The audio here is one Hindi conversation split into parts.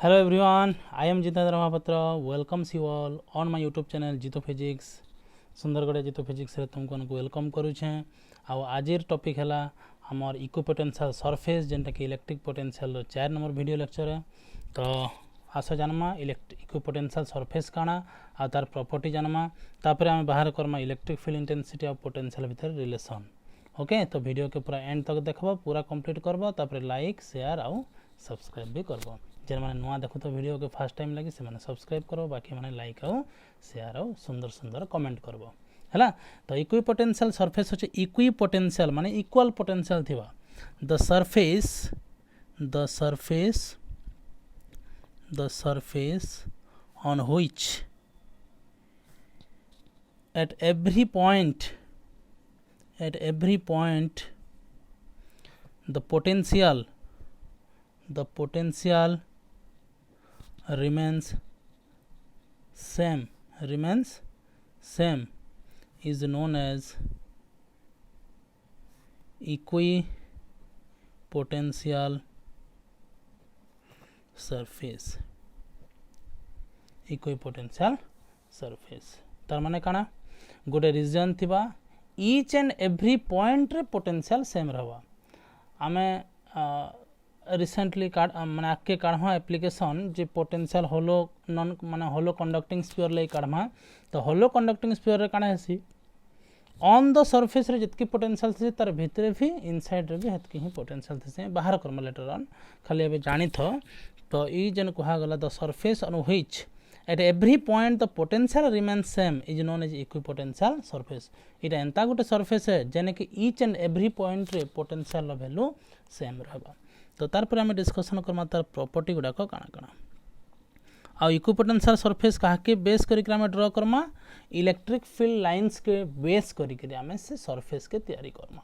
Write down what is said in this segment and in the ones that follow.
Hello everyone, I am Jitendra Mahapatra. Welcomes you all on my YouTube channel Jito Physics. Sundargarh जितो फिजिक्स रे तुमको वेलकम करुछे। आउ आजिर टॉपिक हैला हमर इक्वी पोटेंशियल सरफेस जेनटा कि electric potential 4 number video lecture है। तो आस जानमा इक्वी पोटेंशियल सरफेस काना आ तार प्रॉपर्टी जानमा तापर हम बाहर करमा इलेक्ट्रिक फील्ड इंटेंसिटी और पोटेंशियल भीतर रिलेशन। ओके, तो वीडियो के पूरा एंड तक देखबो, पूरा कंप्लीट करबो, तापर लाइक शेयर आउ सब्सक्राइब भी करबो। जेन माने नुआ देखो तो वीडियो के फर्स्ट टाइम लगी से माने सब्सक्राइब करो, बाकी माने लाइक आउ शेयर आउ सुंदर सुंदर कमेंट करबो हैला। तो इक्वी पोटेंशियल सरफेस होचे इक्वी पोटेंशियल माने इक्वल पोटेंशियल थिबा the surface on which at every point the potential remains same is known as equipotential surface। Equipotential surface तार माने काना गोटे रीजन थिबा ईच एंड एवरी पॉइंट रे पोटेंशियल सेम रहबा। आमे रिसेंटली माने आके काढमा एप्लीकेशन जे पोटेंशियल होलो नॉन माने होलो कंडक्टिंग स्फीयर ले काढमा। तो होलो कंडक्टिंग स्फीयर रे काना हेसी ऑन द सरफेस रे जतकी पोटेंशियल थि तार भितरे भी इनसाइड रे भी हेतकी ही पोटेंशियल थि बाहर करम लेटर ऑन खाली अबे जानि थो। तो ई जन कहा गला the surface on which at every point the potential remains same is known as equipotential surface। इटा एंता गोटे सरफेस है जेने कि each and every point रे पोटेंशियल वैल्यू सेम रहबा। तो तार पर हम डिस्कशन करमा तार प्रॉपर्टी गुडा को काना काना आ इक्विपोटेंशियल सरफेस कहा के बेस करी के हम draw Karma electric field lines के बेस करी के हम से सरफेस के तैयारी करमा।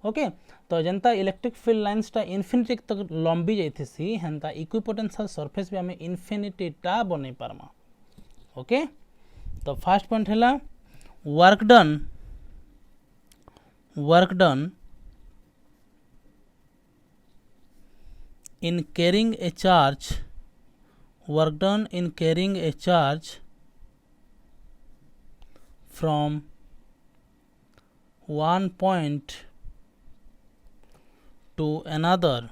ओके, तो जनता इलेक्ट्रिक फील्ड लाइंस टा इन्फिनिटी तक लंबी जाइथिसी हेंता इक्विपोटेंशियल सरफेस भी हमें इन्फिनिटी टा बनै पारमा। ओके, तो फर्स्ट पॉइंट हैला work done in carrying a charge from one point to another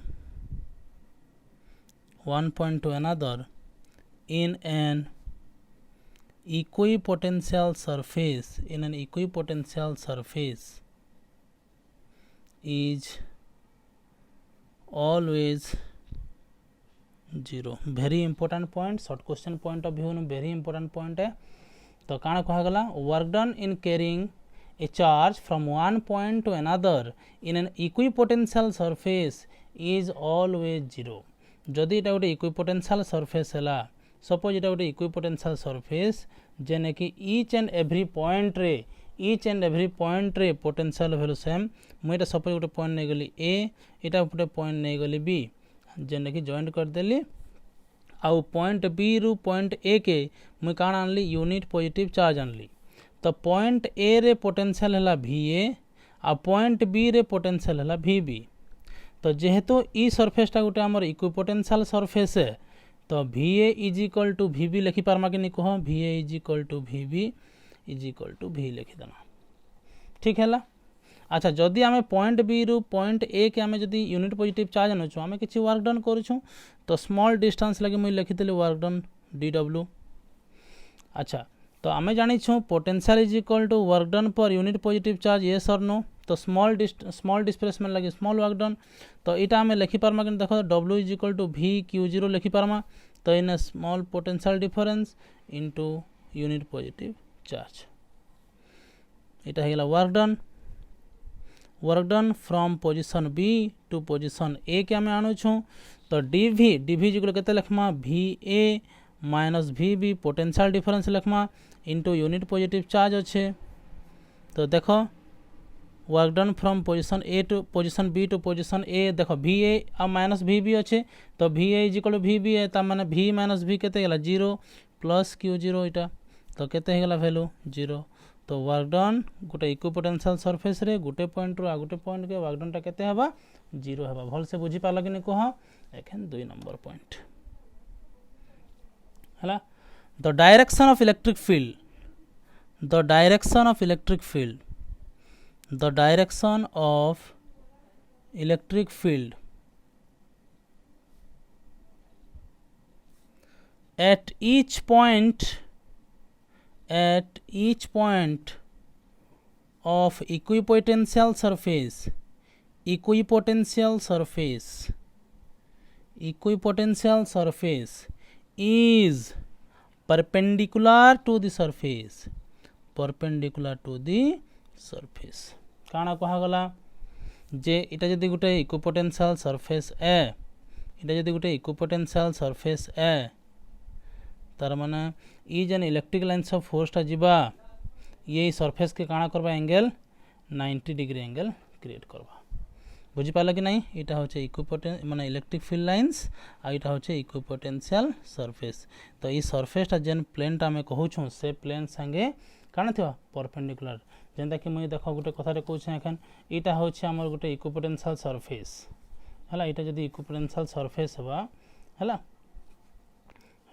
in an equipotential surface is always zero। very important point, short question point of view no very important point है। तो काना कहा गला work done in carrying a charge from one point to another in an equipotential surface is always zero। जदि इटा गोटे इक्विपोटेंशियल सरफेस हैला सपोज इटा गोटे इक्विपोटेंशियल सरफेस जेने कि ईच एंड एवरी पॉइंट रे पोटेंशियल वैल्यू सेम। मुझे इटा सपोज गोटे पॉइंट नहीं गली ए, इटा गोटे पॉइंट नहीं गली बी जेने कि जॉइंट कर देली आउ पॉइंट बी रु पॉइंट ए के मुझे काण आनली यूनिट पॉजिटिव चार्ज आनली। तो पॉइंट ए रे पोटेंशियल हैला भी ए आ पॉइंट बी रे पोटेंशियल हैला भी बी। तो जेहेतु ई सरफेसटा गोटे आमर इक्विपोटेंशियल सरफेस है तो भी ए इज इक्वल टू भी बी लिखि पारमा कि नहीं कह भी ए इज इक्वल टू भी बी इज इक्वल टू भी लिखिदेमा। ठीक है। अच्छा, जदि आम पॉइंट बी रु पॉइंट ए के आम जदि यूनिट पॉजिटिव चार्ज आनुछु आम किसी वर्क डन करूँ तो स्मॉल डिस्टेंस लगे मुझे लिखिदेली वर्क डन डी डब्ल्यू। अच्छा, तो आम जानी potential is equal to work done per unit positive charge yes और नो। तो स्मॉल डिस्प्लेसमेंट लगे स्मॉल वर्क डन। तो यहाँ आम लिखिपारमा कि देख W is equal to V q zero लिखिपारमा। तो इन small potential difference into unit positive charge यहाँ होगा work done from position B to position A के आम आणुछूँ। तो डीवी जो के लिखमा V A minus V B potential difference लिखमा इंटू यूनिट पॉजिटिव चार्ज अच्छे। तो देख work done from position A to position B to position A देख भी ए आ माइनस भी बी अच्छे। तो भी ए इज इक्वल भी बी है तार माने भी माइनस भी केते गेला 0 प्लस क्यू 0 इटा तो केते गेला वैल्यू 0। तो वर्क डन गोटे इक्विपोटेंशियल सरफेस रे गोटे पॉइंट रो आ गोटे पॉइंट के वर्क डन टा केते हबा 0 हबा। भल से बुझी पाला कि नहीं कह एखन 2 नंबर पॉइंट। है the direction of electric field, the direction of electric field, the direction of electric field at each point of equipotential surface, equipotential surface, equipotential surface is perpendicular to the surface, perpendicular to the surface. काना कहा गला जे इटा जदि गोटे इक्विपोटेंशियल सरफेस ए, इटा जदि गोटे इक्विपोटेंशियल सरफेस ए, तार माने ई जेन इलेक्ट्रिक लाइन्स ऑफ फोर्सटा जीवा ये सरफेस के काଣା करबा एंगल 90 डिग्री एंगल क्रिएट करबा। बुझी पाला कि नहीं? इटा होचे इक्विपोटेंस माने इलेक्ट्रिक फील्ड लाइन्स आ इटा होचे इक्विपोटेंशियल सरफेस। तो ई सरफेसटा जेन प्लेनटा हमें कहूछु से प्लेन संगे काଣା थिबा परपेंडिकुलर। जेंता कि मुई देखो गोटे कथारे कहूछु एखन इटा होचे हमर गोटे इक्विपोटेंशियल सरफेस हला। इटा जदी इक्विपोटेंशियल सरफेस हवा हला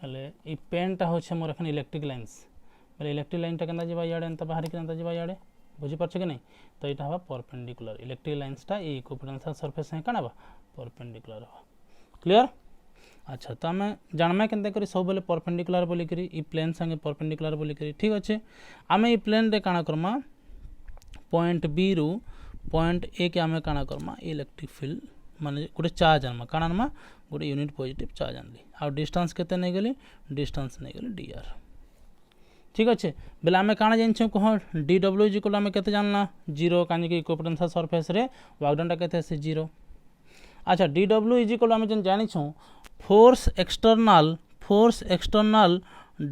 हेले ई पेनटा होचे मोर एखन इलेक्ट्रिक लाइन्स बोले इलेक्ट्रिक लाइनटा केनता जीवा याडे एंता बाहर के एंता जीवा याडे। बुझी पारछ कि नहीं? तो इटा हवा परपेंडिकुलर इलेक्ट्रिक लाइन्सटा ई इक्विपोटेंशियल सरफेस संगे काଣା बा परपेंडिकुलर हवा। क्लियर? अच्छा तो आम जानमा केनता करी सब बेले परपेंडिकुलर बोली करी ई प्लेन संगे परपेंडिकुलर बोली करी। ठीक अच्छे आम ई प्लेन रे काଣା करमा पॉइंट बी रु पॉइंट ए के आम काଣା करमा इलेक्ट्रिक फील्ड माने गोटे चार्ज आनमा काଣା आनमा गोटे यूनिट पॉजिटिव चार्ज आनली आ डिस्टेंस केते नै गेली डिस्टेंस नै गेली dr। ठीक अच्छे बेले आम काଣା जानछो कह dw इज इक्वल आम केते जानला 0 कानी के इक्विपोटेंशियल सरफेस रे वर्क डन टा केते से 0। अच्छा dw इज इक्वल आम जन जानिछो फोर्स एक्सटर्नल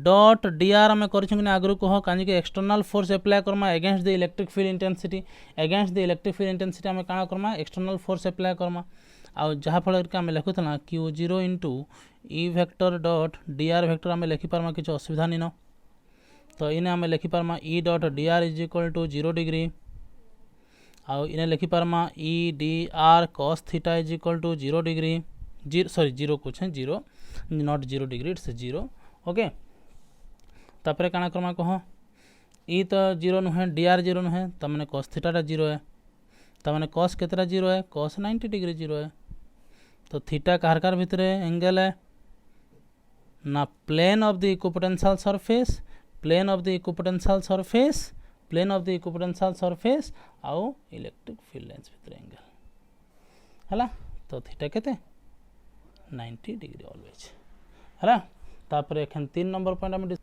डॉट dr आम करछो कि आगरु कह कानी के एक्सटर्नल फोर्स अप्लाई करमा against the electric field intensity, against the electric field intensity आम काଣା करमा एक्सटर्नल फोर्स अप्लाई करमा आ जहाँ फल आम लिखुला Q0 into E vector dot dr vector आम लिखिपारमा किसी असुविधा नहीं न। तो इने आम लिखिपारमा E dot dr is equal to 0 degree आउ इने लिखिपारमा ई dr cos theta is equal to 0 degree sorry 0 कुछ है 0 नॉट 0 डिग्री इट्स 0 ओके। तापर काଣା करमा कह ई तो 0 नुहे dr 0 नुहे तो मैंने cos थीटाटा 0 है तो मैंने cos केतरा 0 है cos 90 डिग्री 0 है। तो थीटा कार भितर एंगल है ना plane of the equipotential surface, plane of the equipotential surface, plane of the equipotential surface आउ इलेक्ट्रिक फील्ड लाइन्स भितर एंगल हला। तो थीटा केते 90 डिग्री ऑलवेज हला। तापर एखन 3 नंबर पॉइंट हम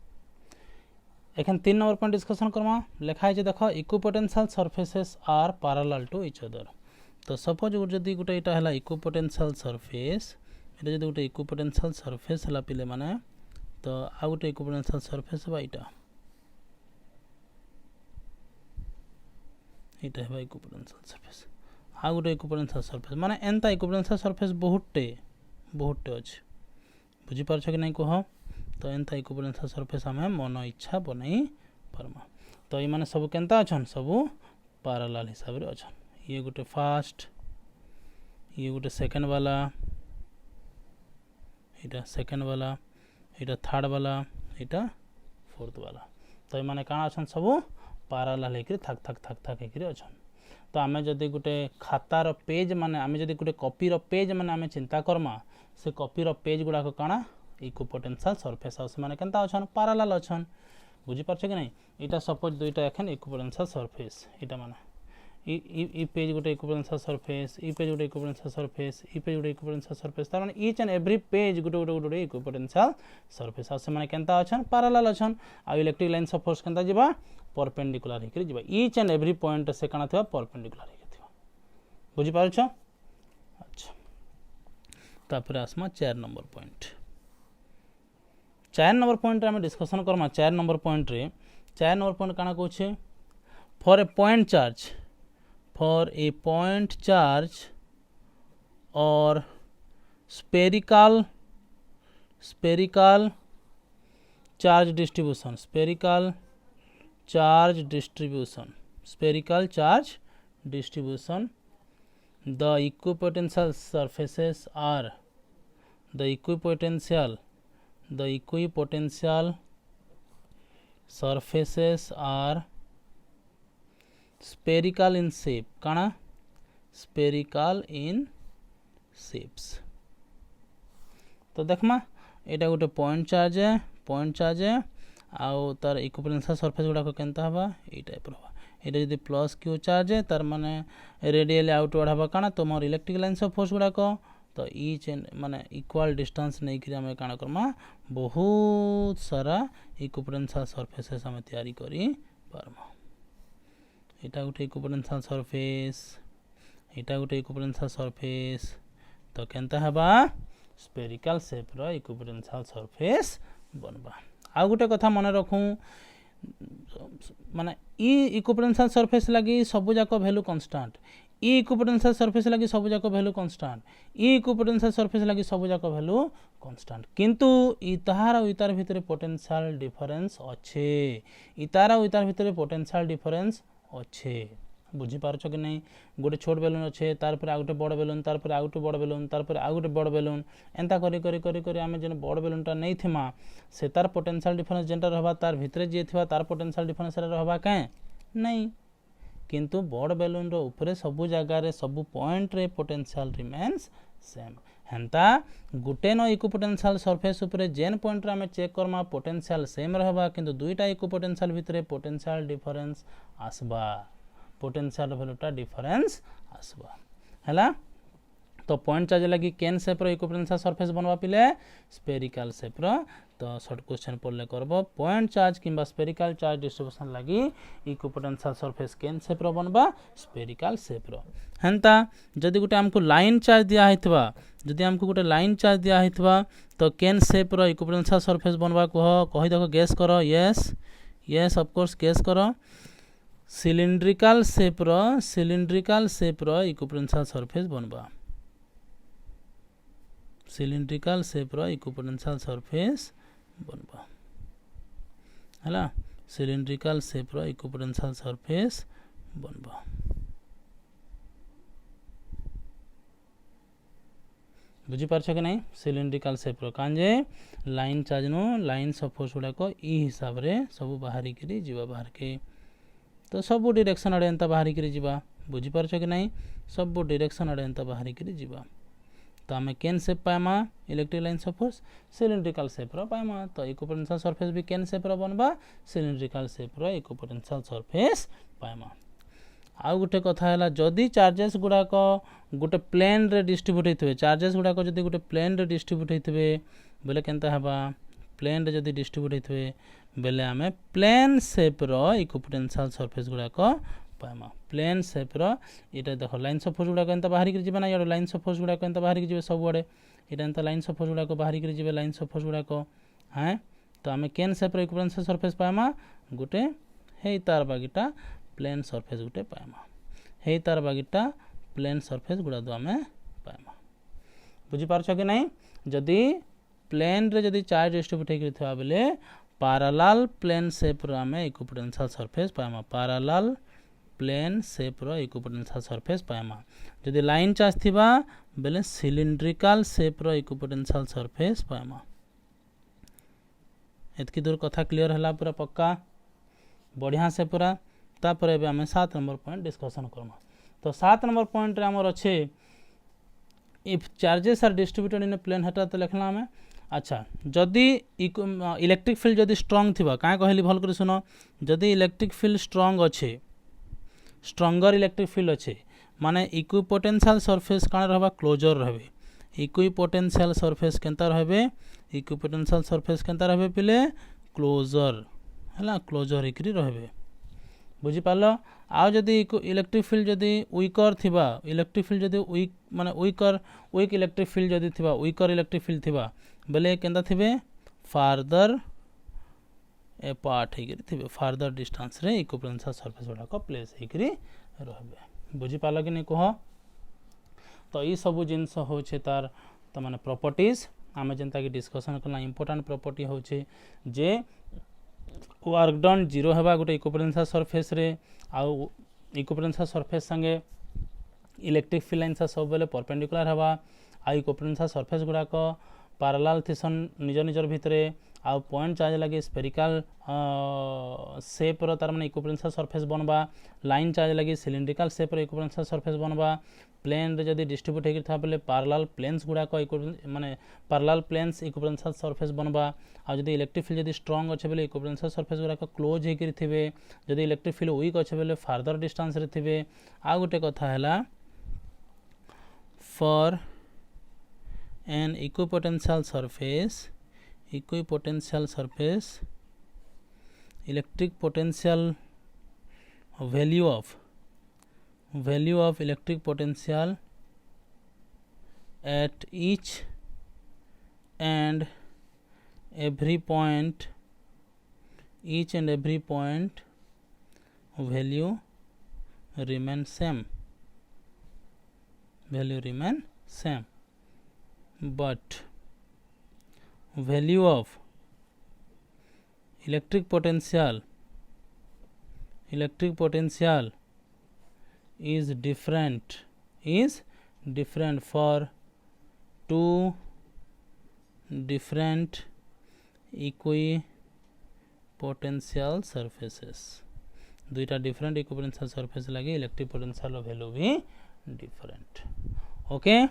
एखन 3 नंबर पॉइंट डिस्कशन करमा लिखा है देखो equipotential surfaces are parallel to each other. तो सपोज जदि गोटे इटा हला इक्विपोटेंशियल सरफेस इटा जदि गोटे इक्विपोटेंशियल सरफेस हला पिले माने तो आ गोटे इक्विपोटेंशियल सरफेस बा इटा इटा है इक्विपोटेंशियल सरफेस आ गोटे इक्विपोटेंशियल सरफेस माने एंता इक्विपोटेंशियल सरफेस बहुतटे अच्छे। बुझी पारछ कि नहीं कह? तो एंता इक्विपोटेंशियल सरफेस आम मन इच्छा बनई परमा। तो ये सब केनता अछन सब पैरेलल हिसाब रे अछन। ये गोटे फर्स्ट ये गोटे सेकंड वाला इटा सेकंड वाला इटा थर्ड वाला इटा फोर्थ वाला। तो ये माने काଣା अछन सब पैरेलल हेकि थक थक थक थक हेकि अछन। तो आम जदि गोटे खातार पेज माने आम जदि गोटे कॉपीर पेज माने आम चिंता करमा से कॉपीर पेज गुड़ाक काଣା इक्विपोटेंशियल सरफेस से माने केनता अछन पैरेलल अछन। बुझी पारछ कि नहीं? इटा सपोज दुईटा एखन इक्विपोटेंशियल सरफेस इटा माने ई पेज गोटे इक्विपोटेंशियल सरफेस ई पेज गोटे इक्विपोटेंशियल सरफेस ई पेज गोटे इक्विपोटेंशियल सरफेस तार माने ईच एंड एवरी पेज गोटे गोटे गोटे इक्विपोटेंशियल सरफेस से माने केनता अछन पैरेलल अछन। आ इलेक्ट्रिक लाइन्स ऑफ फोर्स केनता जीवा परपेंडिकुलर हेकि जीवा ईच एंड एवरी पॉइंट से काଣା थिबा परपेंडिकुलर हेकि थिबा। बुझी पारछ? अच्छा तापर आसमा 4 नंबर पॉइंट 4 नंबर पॉइंट रे हम डिस्कशन करमा। 4 नंबर पॉइंट रे 4 नंबर पॉइंट काଣା कहूछे फॉर ए पॉइंट चार्ज और spherical charge distribution the equipotential surfaces are the equipotential the equipotential surfaces are spherical in shape. काना spherical in shapes. तो देखमा एटा गोटे पॉइंट चार्ज है आउ तार इक्विपोटेंशियल सरफेस गुड़ाक केनता हवा ए टाइप रहा एटा जदि प्लस क्यू चार्ज है तार माने रेडियली आउटवर्ड हवा काना तो मोर इलेक्ट्रिक लाइन्स ऑफ फोर्स गुड़ाक तो ईच माने इक्वल डिस्टेंस नहीं कि आम काना करमा बहुत सारा इक्विपोटेंशियल सरफेसेस आम तैयारी करी पारमा एटा गोटे इक्विपोटेंशियल सरफेस एटा गोटे इक्विपोटेंशियल सरफेस तो केनता हवा स्फेरिकल शेप रो इक्विपोटेंशियल सरफेस बनबा आ गोटे कथा मन रखूँ माने ई इक्विपोटेंशियल सरफेस लगी सब जाक वैल्यू कांस्टेंट ई इक्विपोटेंशियल सरफेस लगी सब जाक वैल्यू कांस्टेंट ई इक्विपोटेंशियल सरफेस लगी सब जाक वैल्यू कांस्टेंट किंतु इतार और इतार भितर पोटेंशियल डिफरेंस अच्छे इतार और इतार भितर पोटेंशियल डिफरेंस अच्छे बुझी पारछ कि नहीं गोटे छोट बेलून अच्छे तार पर आ गोटे बड़ बेलून तार पर आ गोटे बड़ बेलून तार पर आ गोटे बड़ बेलून एंता करी करी करी करी आमे जेन बड़ बेलूनटा नहीं थिमा से तार पोटेंशियल डिफरेंस जेनटा रहबा तार भितरे जे थिबा तार पोटेंशियल डिफरेंस रहबा काहे नहीं किंतु बड़ बेलून रो ऊपर सब जगह रे सब पॉइंट रे पोटेंशियल रिमेन्स सेम हेंता गुटे न इक्विपोटेंशियल सरफेस ऊपर जेन पॉइंट रे आमे चेक करमा पोटेंशियल सेम रहबा किंतु दुईटा इक्विपोटेंशियल भितरे पोटेंशियल डिफरेंस आसबा पोटेंशियल वैल्यूटा डिफरेंस आसबा हैला तो पॉइंट चार्ज लगी केन शेप रो इक्विपोटेंशियल सरफेस बनवा पिले स्फेरिकल शेप रो तो शॉर्ट क्वेश्चन पढ़ले करबो पॉइंट चार्ज किंबा स्फेरिकल चार्ज डिस्ट्रीब्यूशन लगी इक्विपोटेंशियल सरफेस केन शेप रो बनबा स्फेरिकल शेप रो हेंता जदि गुटे हमको लाइन चार्ज दिया हैतबा जदि हमको गुटे लाइन चार्ज दिया हैतबा तो केन शेप रो इक्विपोटेंशियल सरफेस बनबा कहि देखो गेस करो yes yes of course guess करो सिलिंड्रिकल शेप रो इक्विपोटेंशियल सरफेस बनबा सिलिंड्रिकल शेप रो इक्विपोटेंशियल सरफेस बनबा हला सिलिंड्रिकल शेप रो इक्विपोटेंशियल सरफेस बनबा बुझी पारछ कि नहीं सिलिंड्रिकल शेप रो कांजे लाइन चार्ज नो लाइन्स ऑफ फोर्स गुडा को ई हिसाब रे सब बाहरी करी जीवा बाहर के तो सब डायरेक्शन आड़े एंता बाहरी करी जीवा बुझी पारछ कि नहीं सब डायरेक्शन आड़े एंता बाहरी करी जीवा तो आम केन शेप पाएमा electric lines of force cylindrical shape रो पाएमा तो इक्विपोटेंशियल सरफेस भी केन शेप रो बनबा सिलिंड्रिकल शेप रो इक्विपोटेंशियल सरफेस पाएमा आ गोटे कथा है जदि चार्जेस गुड़ाक गोटे प्लेन रे डिस्ट्रीब्यूट होते चार्जेस गुड़ाक जदि गोटे प्लेन रे डिस्ट्रीब्यूट होते बेले केनता हबा प्लेन रे जदि डिस्ट्रीब्यूट होते बेले आमे प्लेन शेप रो इक्विपोटेंशियल सरफेस गुड़ाक पाएमा प्लेन शेप रो इटा देखो लाइन्स ऑफ फोर्स गुड़ाक एंता बाहरी कर जीवा ना यार लाइन्स ऑफ फोर्स गुड़ाक एंता बाहरी कर जीवे सब आड़े इटा एंता लाइन्स ऑफ फोर्स गुड़ाक बाहरी कर जीवे लाइन्स ऑफ फोर्स गुड़ाक हैं तो आमे केन शेप रो इक्विपोटेंशियल सरफेस पाएमा गोटे हे तार बागीटा प्लेन सरफेस गुटे पाएमा हे तार बागीटा प्लेन सरफेस गुड़ा दो आमे पाएमा बुझी पारछ कि नहीं जदि प्लेन रे जदि चार्ज डिस्ट्रीब्यूट होई थिबा बेले पैरेलल प्लेन शेप रो आमे इक्विपोटेंशियल सरफेस पाएमा पैरेलल प्लेन शेप रो इक्विपोटेंशियल सरफेस पाएमा जदि लाइन चार्ज थिबा बेले सिलिंड्रिकल शेप रो इक्विपोटेंशियल सरफेस पाएमा एतकी दूर कथा क्लियर हला पूरा पक्का बढ़िया से पूरा तापर एबे आमे 7 नंबर पॉइंट डिस्कशन करमा तो 7 नंबर पॉइंट रे हमर अच्छे if charges are distributed in a plane हेटा तो लिखला हमें अच्छा जदि इलेक्ट्रिक फील्ड जदि स्ट्रांग थिबा का कहली भल कर सुनो जदि इलेक्ट्रिक फील्ड स्ट्रांग अच्छे स्ट्रंगर इलेक्ट्रिक फील्ड अच्छे माने इक्विपोटेंशियल सरफेस काण रहबा क्लोजर रहबे इक्विपोटेंशियल सरफेस केनता रहबे इक्विपोटेंशियल सरफेस केनता रहबे पिले क्लोजर हला क्लोजर एकरी रहबे बुझी पारलो आ जदि इलेक्ट्रिक फील्ड जदि वीकर थिबा इलेक्ट्रिक फील्ड जदि वीक माने वीक इलेक्ट्रिक फील्ड जदि थिबा वीकर इलेक्ट्रिक फील्ड थिबा बेले केनता थिबे फार्दर अपार्ट हेकरी थिबे फार्दर डिस्टेंस रे इक्विपोटेंशियल सरफेस गुडा को प्लेस हेकरी रहबे बुझी पारलो कि नै कह तो ई सब जिंस होछे तार त माने प्रॉपर्टीज आमे जेंता कि डिस्कशन करना इंपोर्टेंट प्रॉपर्टी होछे जे वर्क डन जीरो हेबा गोटे इक्विपोटेंशियल सरफेस रे आउ इक्विपोटेंशियल सरफेस संगे इलेक्ट्रिक फील्ड लाइन सब बेले परपेंडिकुलर हेबा आ इक्विपोटेंशियल सरफेस गुडा को parallel थिसन निज निजर भितरे आउ पॉइंट चार्ज लगे स्फेरिकल शेप रो तार माने इक्विपोटेंशियल सरफेस बनबा लाइन चार्ज लगे सिलिंड्रिकल शेप रो इक्विपोटेंशियल सरफेस बनबा प्लेन रे जदी डिस्ट्रीब्यूट हेकि था बेले पैरेलल प्लेन्स गुडा को माने पैरेलल प्लेन्स इक्विपोटेंशियल सरफेस बनबा आ जदी इलेक्ट्रिक फील्ड जदी स्ट्रांग अच्छे बेले इक्विपोटेंशियल सरफेस गुडा को क्लोज हेकि थिबे जदी इलेक्ट्रिक फील्ड वीक अच्छे बेले फार्दर डिस्टेंस रे थिबे आ गुटे कथा हैला for an equipotential surface electric potential value of electric potential at each and every point value remain same but value of electric potential is different for two different equipotential surfaces दुईटा डिफरेंट इक्विपोटेंशियल सरफेस लगे इलेक्ट्रिक पोटेंशियल वैल्यू भी डिफरेंट ओके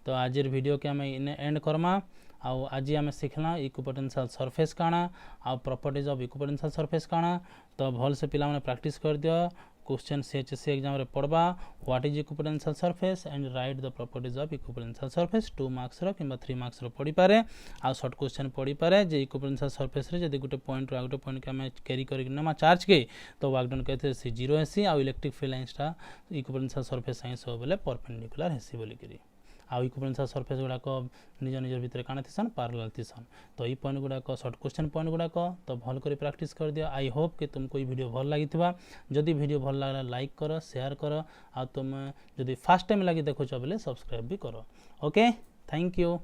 तो आज वीडियो के आम एंड करमा आउ आज आम शिखला इक्विपोटेंशियल सरफेस काना आ प्रॉपर्टीज ऑफ इक्विपोटेंशियल सरफेस काना तो भल से पिला माने प्रैक्टिस कर दियो क्वेश्चन सीएचएससी एग्जाम रे पढ़बा what is equipotential surface and write the properties of equipotential surface 2 marks रो किबा 3 मार्क्स रो पढ़ी पारे आ शॉर्ट क्वेश्चन पढ़ी पारे जे इक्विपोटेंशियल सरफेस रे जदी गुटे पॉइंट रो गुटे पॉइंट के हम कैरी करि नमा चार्ज के तो वर्क डन कहते से 0 हेसी आ इलेक्ट्रिक फील्ड लाइनटा इक्विपोटेंशियल सरफेस साइंस हो बोले परपेंडिकुलर हेसी बोली करी आउ इक्विपोटेंशियल सरफेस गुड़ाक निज निज भितर काना थिसन पैरेलल थिसन तो ये पॉइंट गुड़ाक शॉर्ट क्वेश्चन पॉइंट गुड़ाक तो भल कर प्रैक्टिस कर दियो आई होप कि तुमको ये वीडियो भल लगी जदि वीडियो भल लगा लाइक कर शेयर कर आ तुम जदि फर्स्ट टाइम लगी देखुच बोले सब्सक्राइब भी कर ओके थैंक यू।